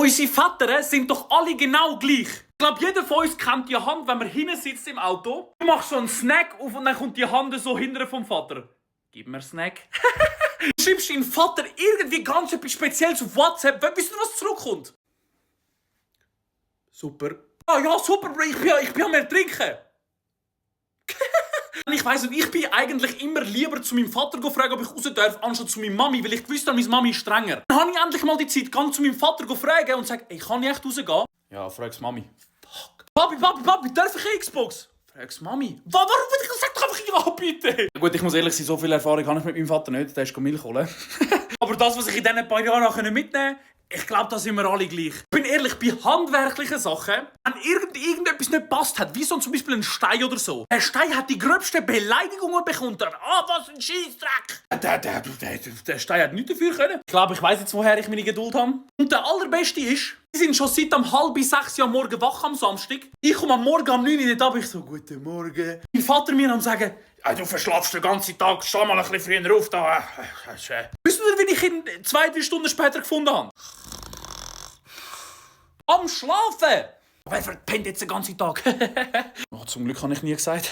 Unsere Väter sind doch alle genau gleich. Ich glaube, jeder von uns kennt die Hand, wenn man hinten sitzt im Auto. Du machst so einen Snack auf und dann kommt die Hand so hinten vom Vater. Gib mir einen Snack. Du schreibst deinem Vater irgendwie ganz etwas Spezielles auf WhatsApp. Weißt du, was zurückkommt? Super. Ah ja, super, Bro. Ich bin am Ertrinken. Ich weiss nicht, ich bin eigentlich immer lieber zu meinem Vater fragen, ob ich raus darf, anstatt zu meiner Mami, weil ich wusste, meine Mami ist strenger. Dann habe ich endlich mal die Zeit, gehe zu meinem Vater fragen und sage, ey, kann ich echt rausgehen? Ja, frag's Mami. Fuck. Papi, darf ich Xbox? Frag's Mami. Warum? Sag doch einfach ja, bitte. Gut, ich muss ehrlich sein, so viel Erfahrung habe ich mit meinem Vater nicht, der ist Milch holen. Aber das, was ich in diesen paar Jahren mitnehmen konnte, ich glaube, da sind wir alle gleich. Ich bin ehrlich, bei handwerklichen Sachen, wenn irgendetwas nicht passt hat, wie so zum Beispiel ein Stein oder so, der Stein hat die gröbsten Beleidigungen bekommen. Was ein Scheissdreck! Der Stein hat nichts dafür können. Ich glaube, ich weiss jetzt, woher ich meine Geduld habe. Und der allerbeste ist, die sind schon seit um 5:30 am Morgen wach am Samstag. Ich komme am Morgen um 9 Uhr nicht ab, ich so, guten Morgen. Mein Vater mir am sagen, du verschlafst den ganzen Tag, steh mal ein bisschen früher auf da. Wisst ihr, wie ich ihn 2-3 Stunden später gefunden habe? Am Schlafen! Wer verpennt jetzt den ganzen Tag? Oh, zum Glück habe ich nie gesagt.